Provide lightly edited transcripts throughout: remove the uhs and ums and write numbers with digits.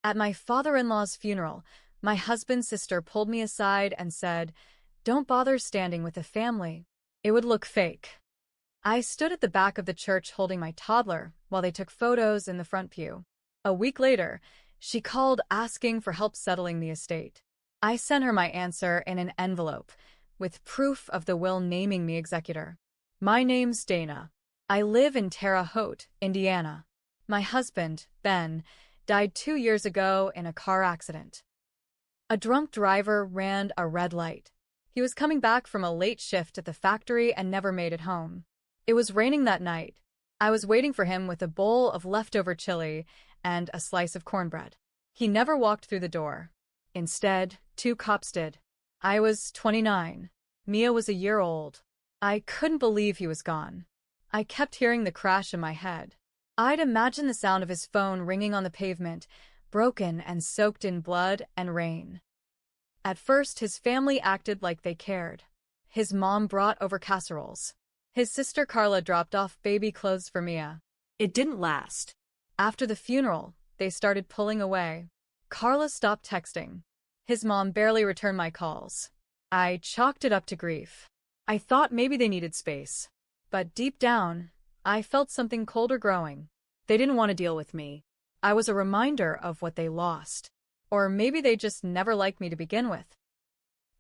At my father-in-law's funeral, my husband's sister pulled me aside and said, "Don't bother standing with the family. It would look fake." I stood at the back of the church holding my toddler while they took photos in the front pew. A week later, she called asking for help settling the estate. I sent her my answer in an envelope, with proof of the will naming me executor. My name's Dana. I live in Terre Haute, Indiana. My husband, Ben, died 2 years ago in a car accident. A drunk driver ran a red light. He was coming back from a late shift at the factory and never made it home. It was raining that night. I was waiting for him with a bowl of leftover chili and a slice of cornbread. He never walked through the door. Instead, 2 cops did. I was 29. Mia was a year old. I couldn't believe he was gone. I kept hearing the crash in my head. I'd imagine the sound of his phone ringing on the pavement, broken and soaked in blood and rain. At first, his family acted like they cared. His mom brought over casseroles. His sister Carla dropped off baby clothes for Mia. It didn't last. After the funeral, they started pulling away. Carla stopped texting. His mom barely returned my calls. I chalked it up to grief. I thought maybe they needed space. But deep down, I felt something colder growing. They didn't want to deal with me. I was a reminder of what they lost. Or maybe they just never liked me to begin with.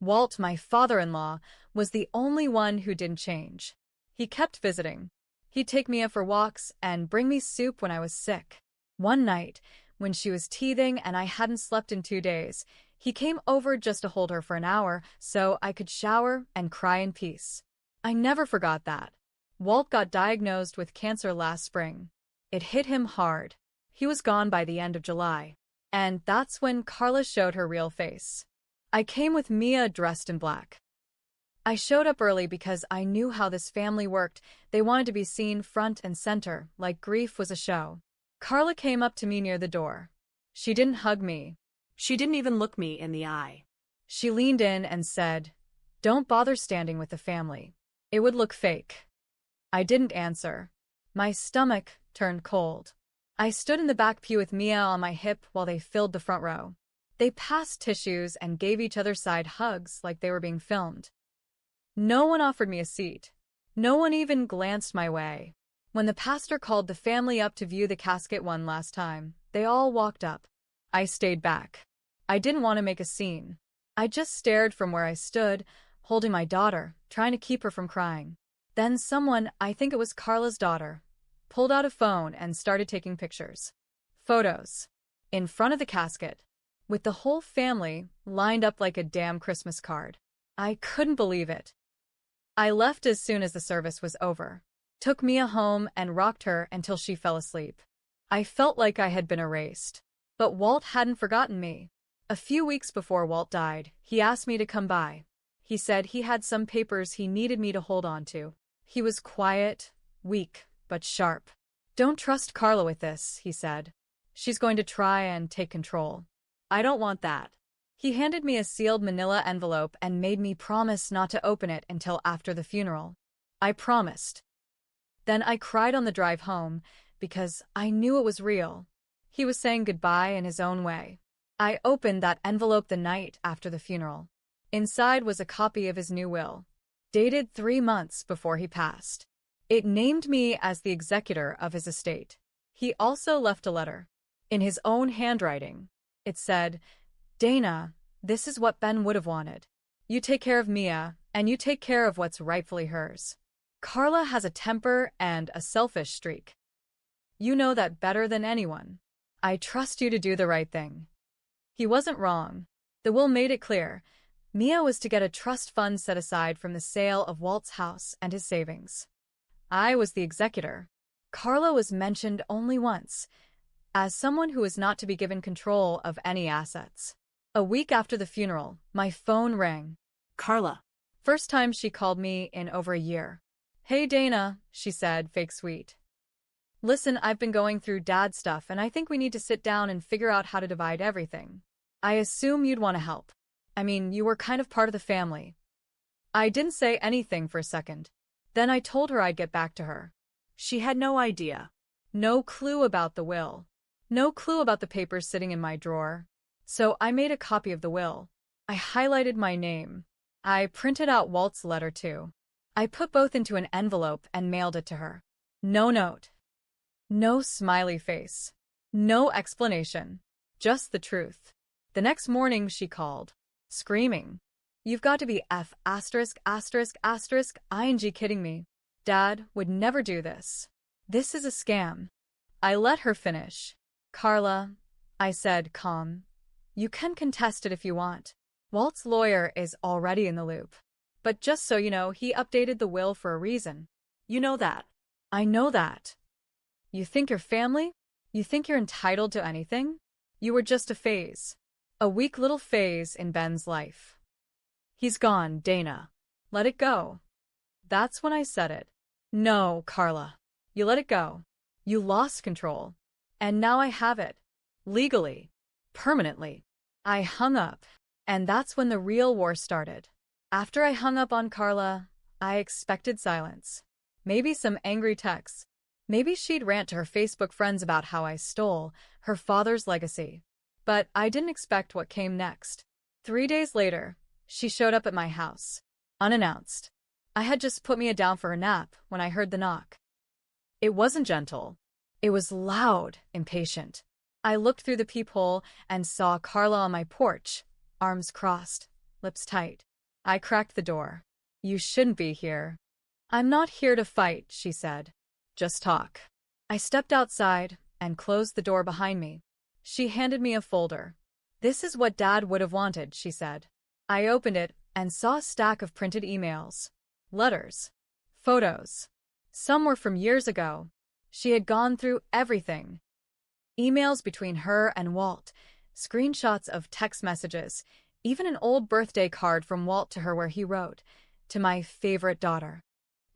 Walt, my father-in-law, was the only one who didn't change. He kept visiting. He'd take Mia for walks and bring me soup when I was sick. One night, when she was teething and I hadn't slept in 2 days, he came over just to hold her for an hour so I could shower and cry in peace. I never forgot that. Walt got diagnosed with cancer last spring. It hit him hard. He was gone by the end of July. And that's when Carla showed her real face. I came with Mia dressed in black. I showed up early because I knew how this family worked. They wanted to be seen front and center, like grief was a show. Carla came up to me near the door. She didn't hug me. She didn't even look me in the eye. She leaned in and said, "Don't bother standing with the family. It would look fake." I didn't answer. My stomach turned cold. I stood in the back pew with Mia on my hip while they filled the front row. They passed tissues and gave each other side hugs like they were being filmed. No one offered me a seat. No one even glanced my way. When the pastor called the family up to view the casket one last time, they all walked up. I stayed back. I didn't want to make a scene. I just stared from where I stood, holding my daughter, trying to keep her from crying. Then someone, I think it was Carla's daughter, pulled out a phone and started taking pictures. Photos. In front of the casket. With the whole family lined up like a damn Christmas card. I couldn't believe it. I left as soon as the service was over. Took Mia home and rocked her until she fell asleep. I felt like I had been erased. But Walt hadn't forgotten me. A few weeks before Walt died, he asked me to come by. He said he had some papers he needed me to hold on to. He was quiet, weak, but sharp. "Don't trust Carla with this," he said. "She's going to try and take control." I don't want that. He handed me a sealed manila envelope and made me promise not to open it until after the funeral. I promised. Then I cried on the drive home because I knew it was real. He was saying goodbye in his own way. I opened that envelope the night after the funeral. Inside was a copy of his new will, dated 3 months before he passed. It named me as the executor of his estate. He also left a letter. In his own handwriting, it said, "Dana, this is what Ben would have wanted. You take care of Mia, and you take care of what's rightfully hers. Carla has a temper and a selfish streak. You know that better than anyone. I trust you to do the right thing." He wasn't wrong. The will made it clear. Mia was to get a trust fund set aside from the sale of Walt's house and his savings. I was the executor. Carla was mentioned only once, as someone who was not to be given control of any assets. A week after the funeral, my phone rang. Carla. First time she called me in over a year. "Hey Dana," she said, fake sweet. "Listen, I've been going through Dad's stuff and I think we need to sit down and figure out how to divide everything. I assume you'd want to help. I mean, you were kind of part of the family." I didn't say anything for a second. Then I told her I'd get back to her. She had no idea. No clue about the will. No clue about the papers sitting in my drawer. So I made a copy of the will. I highlighted my name. I printed out Walt's letter too. I put both into an envelope and mailed it to her. No note. No smiley face. No explanation. Just the truth. The next morning she called, screaming, "You've got to be F asterisk asterisk asterisk ing kidding me. Dad would never do this. This is a scam." I let her finish. "Carla," I said, calm, "you can contest it if you want. Walt's lawyer is already in the loop. But just so you know, he updated the will for a reason." You know that. "I know that. You think you're family? You think you're entitled to anything? You were just a phase. A weak little phase in Ben's life. He's gone, Dana. Let it go." That's when I said it. "No, Carla. You let it go. You lost control. And now I have it. Legally. Permanently." I hung up. And that's when the real war started. After I hung up on Carla, I expected silence. Maybe some angry texts. Maybe she'd rant to her Facebook friends about how I stole her father's legacy. But I didn't expect what came next. 3 days later, she showed up at my house. Unannounced. I had just put Mia down for a nap when I heard the knock. It wasn't gentle. It was loud, impatient. I looked through the peephole and saw Carla on my porch, arms crossed, lips tight. I cracked the door. "You shouldn't be here." "I'm not here to fight," she said. "Just talk." I stepped outside and closed the door behind me. She handed me a folder. "This is what Dad would have wanted," she said. I opened it and saw a stack of printed emails. Letters. Photos. Some were from years ago. She had gone through everything. Emails between her and Walt, screenshots of text messages, even an old birthday card from Walt to her where he wrote, "To my favorite daughter."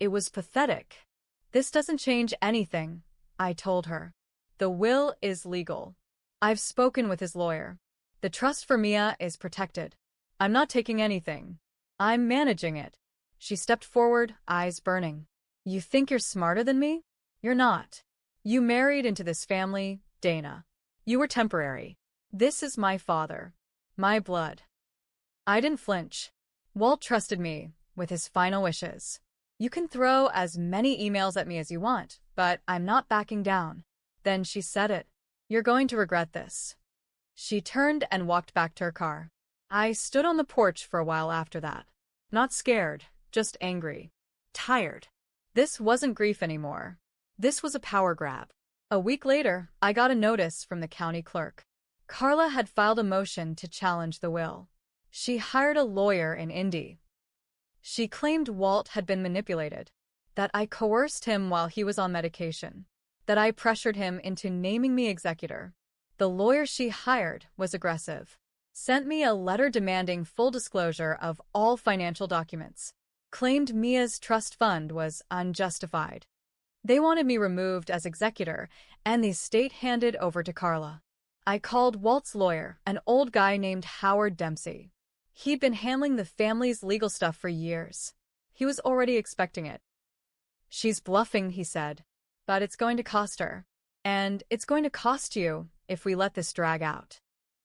It was pathetic. "This doesn't change anything," I told her. "The will is legal. I've spoken with his lawyer. The trust for Mia is protected. I'm not taking anything. I'm managing it." She stepped forward, eyes burning. "You think you're smarter than me? You're not. You married into this family, Dana. You were temporary. This is my father. My blood." I didn't flinch. Walt trusted me with his final wishes. "You can throw as many emails at me as you want, but I'm not backing down." Then she said it. "You're going to regret this." She turned and walked back to her car. I stood on the porch for a while after that. Not scared, just angry. Tired. This wasn't grief anymore. This was a power grab. A week later, I got a notice from the county clerk. Carla had filed a motion to challenge the will. She hired a lawyer in Indy. She claimed Walt had been manipulated, that I coerced him while he was on medication, that I pressured him into naming me executor. The lawyer she hired was aggressive. Sent me a letter demanding full disclosure of all financial documents. Claimed Mia's trust fund was unjustified. They wanted me removed as executor and the estate handed over to Carla. I called Walt's lawyer, an old guy named Howard Dempsey. He'd been handling the family's legal stuff for years. He was already expecting it. "She's bluffing," he said, "but it's going to cost her. And it's going to cost you if we let this drag out."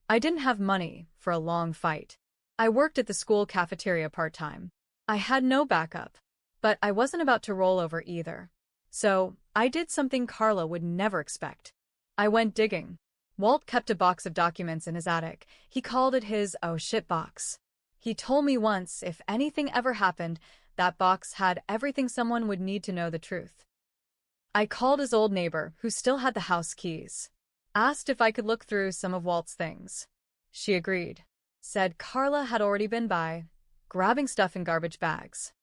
I didn't have money for a long fight. I worked at the school cafeteria part-time. I had no backup, but I wasn't about to roll over either. So I did something Carla would never expect. I went digging. Walt kept a box of documents in his attic. He called it his "oh shit" box. He told me once if anything ever happened, that box had everything someone would need to know the truth. I called his old neighbor, who still had the house keys. Asked if I could look through some of Walt's things. She agreed. Said Carla had already been by, grabbing stuff in garbage bags.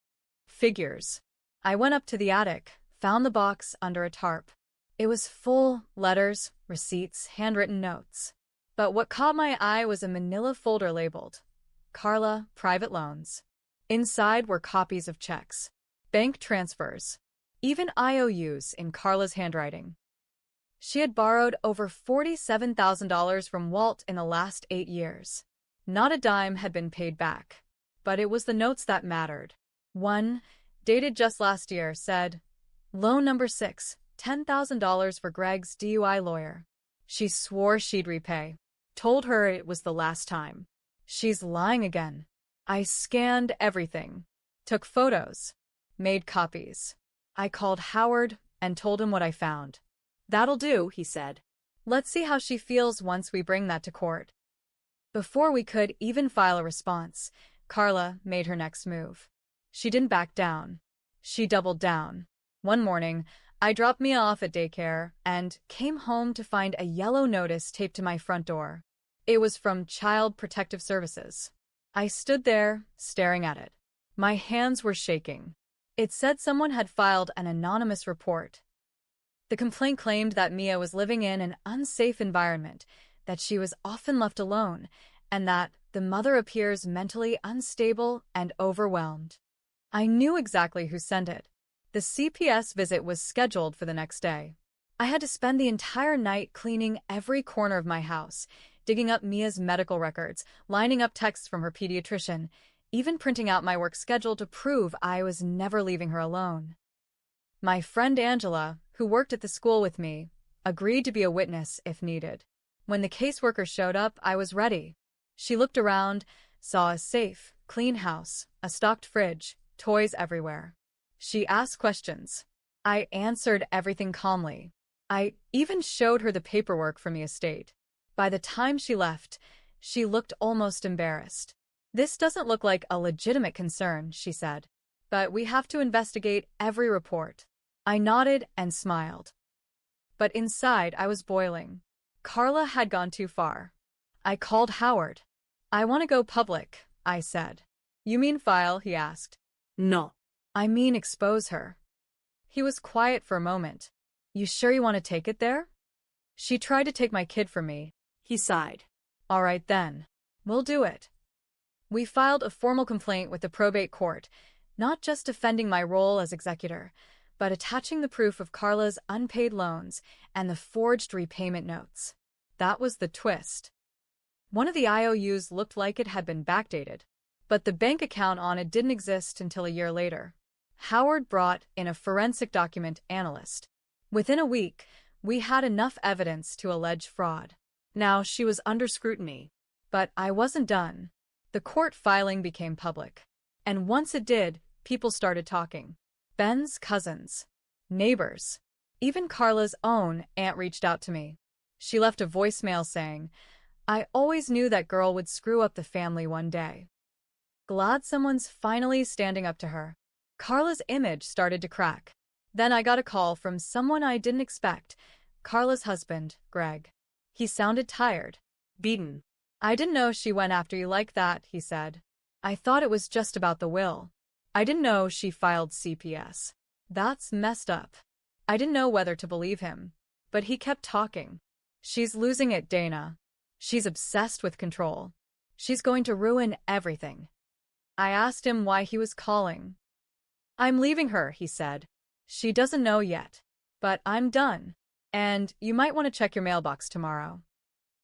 Figures. I went up to the attic, found the box under a tarp. It was full, letters, receipts, handwritten notes. But what caught my eye was a manila folder labeled Carla, Private Loans. Inside were copies of checks, bank transfers, even IOUs in Carla's handwriting. She had borrowed over $47,000 from Walt in the last 8 years. Not a dime had been paid back. But it was the notes that mattered. One, dated just last year, said, "Loan number 6, $10,000 for Greg's DUI lawyer." She swore she'd repay. Told her it was the last time. She's lying again. I scanned everything. Took photos. Made copies. I called Howard and told him what I found. That'll do, he said. Let's see how she feels once we bring that to court. Before we could even file a response, Carla made her next move. She didn't back down. She doubled down. One morning, I dropped Mia off at daycare and came home to find a yellow notice taped to my front door. It was from Child Protective Services. I stood there, staring at it. My hands were shaking. It said someone had filed an anonymous report. The complaint claimed that Mia was living in an unsafe environment, that she was often left alone, and that the mother appears mentally unstable and overwhelmed. I knew exactly who sent it. The CPS visit was scheduled for the next day. I had to spend the entire night cleaning every corner of my house, digging up Mia's medical records, lining up texts from her pediatrician, even printing out my work schedule to prove I was never leaving her alone. My friend Angela, who worked at the school with me, agreed to be a witness if needed. When the caseworker showed up, I was ready. She looked around, saw a safe, clean house, a stocked fridge, toys everywhere. She asked questions. I answered everything calmly. I even showed her the paperwork from the estate. By the time she left, she looked almost embarrassed. This doesn't look like a legitimate concern, she said. But we have to investigate every report. I nodded and smiled. But inside, I was boiling. Carla had gone too far. I called Howard. I want to go public, I said. You mean file? He asked. No. I mean expose her. He was quiet for a moment. You sure you want to take it there? She tried to take my kid from me. He sighed. All right then. We'll do it. We filed a formal complaint with the probate court, not just defending my role as executor, but attaching the proof of Carla's unpaid loans and the forged repayment notes. That was the twist. One of the IOUs looked like it had been backdated, but the bank account on it didn't exist until a year later. Howard brought in a forensic document analyst. Within a week, we had enough evidence to allege fraud. Now she was under scrutiny. But I wasn't done. The court filing became public. And once it did, people started talking. Ben's cousins, neighbors, even Carla's own aunt reached out to me. She left a voicemail saying, I always knew that girl would screw up the family one day. Glad someone's finally standing up to her. Carla's image started to crack. Then I got a call from someone I didn't expect, Carla's husband, Greg. He sounded tired, beaten. I didn't know she went after you like that, he said. I thought it was just about the will. I didn't know she filed CPS. That's messed up. I didn't know whether to believe him. But he kept talking. She's losing it, Dana. She's obsessed with control. She's going to ruin everything. I asked him why he was calling. I'm leaving her, he said. She doesn't know yet. But I'm done. And you might want to check your mailbox tomorrow.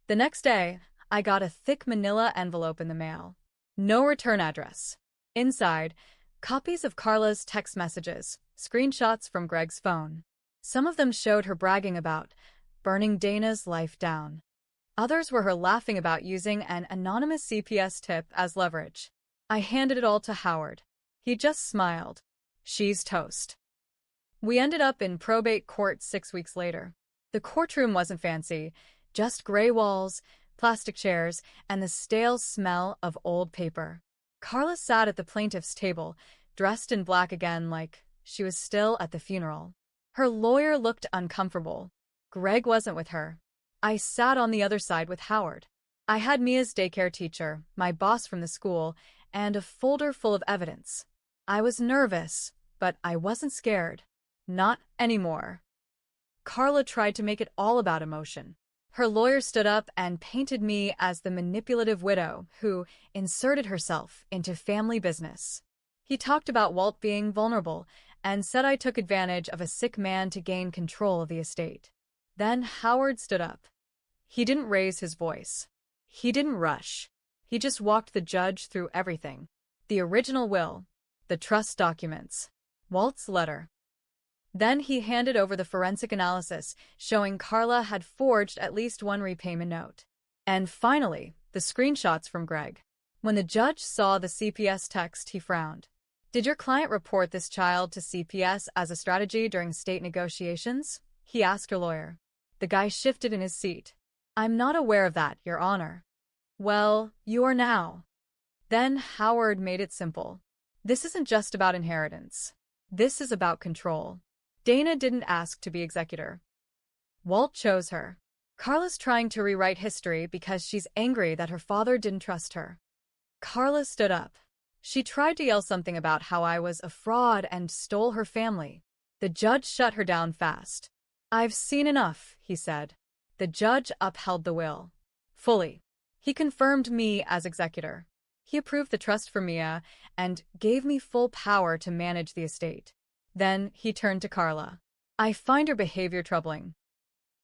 The next day, I got a thick manila envelope in the mail. No return address. Inside, copies of Carla's text messages, screenshots from Greg's phone. Some of them showed her bragging about burning Dana's life down. Others were her laughing about using an anonymous CPS tip as leverage. I handed it all to Howard. He just smiled. She's toast. We ended up in probate court 6 weeks later. The courtroom wasn't fancy, just gray walls, plastic chairs, and the stale smell of old paper. Carla sat at the plaintiff's table, dressed in black again like she was still at the funeral. Her lawyer looked uncomfortable. Greg wasn't with her. I sat on the other side with Howard. I had Mia's daycare teacher, my boss from the school, and a folder full of evidence. I was nervous, but I wasn't scared. Not anymore. Carla tried to make it all about emotion. Her lawyer stood up and painted me as the manipulative widow who inserted herself into family business. He talked about Walt being vulnerable and said I took advantage of a sick man to gain control of the estate. Then Howard stood up. He didn't raise his voice. He didn't rush. He just walked the judge through everything. The original will, the trust documents, Walt's letter. Then he handed over the forensic analysis, showing Carla had forged at least one repayment note. And finally, the screenshots from Greg. When the judge saw the CPS text, he frowned. Did your client report this child to CPS as a strategy during state negotiations? He asked her lawyer. The guy shifted in his seat. I'm not aware of that, Your Honor. Well, you are now. Then Howard made it simple. This isn't just about inheritance. This is about control. Dana didn't ask to be executor. Walt chose her. Carla's trying to rewrite history because she's angry that her father didn't trust her. Carla stood up. She tried to yell something about how I was a fraud and stole her family. The judge shut her down fast. I've seen enough, he said. The judge upheld the will. Fully. He confirmed me as executor. He approved the trust for Mia and gave me full power to manage the estate. Then he turned to Carla. I find your behavior troubling.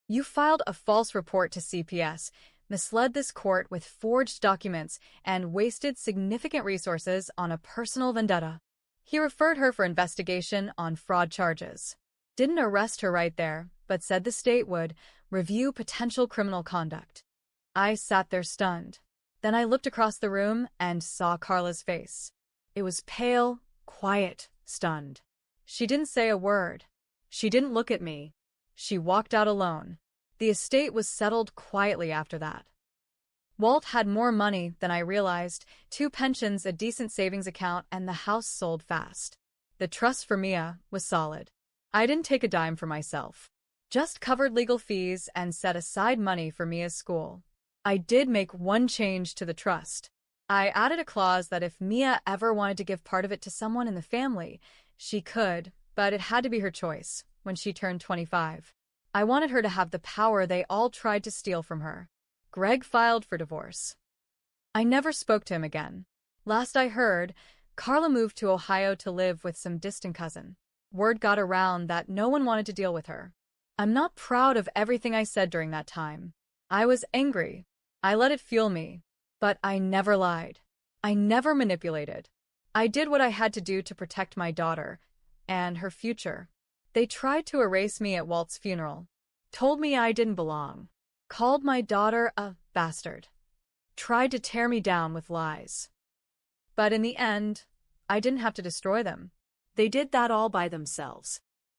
You filed a false report to CPS, misled this court with forged documents, and wasted significant resources on a personal vendetta. He referred her for investigation on fraud charges. Didn't arrest her right there, but said the state would review potential criminal conduct. I sat there stunned. Then I looked across the room and saw Carla's face. It was pale, quiet, stunned. She didn't say a word. She didn't look at me. She walked out alone. The estate was settled quietly after that. Walt had more money than I realized, 2 pensions, a decent savings account, and the house sold fast. The trust for Mia was solid. I didn't take a dime for myself. Just covered legal fees and set aside money for Mia's school. I did make one change to the trust. I added a clause that if Mia ever wanted to give part of it to someone in the family, she could, but it had to be her choice when she turned 25. I wanted her to have the power they all tried to steal from her. Greg filed for divorce. I never spoke to him again. Last I heard, Carla moved to Ohio to live with some distant cousin. Word got around that no one wanted to deal with her. I'm not proud of everything I said during that time. I was angry. I let it fuel me. But I never lied. I never manipulated. I did what I had to do to protect my daughter and her future. They tried to erase me at Walt's funeral, told me I didn't belong, called my daughter a bastard, tried to tear me down with lies. But in the end, I didn't have to destroy them. They did that all by themselves.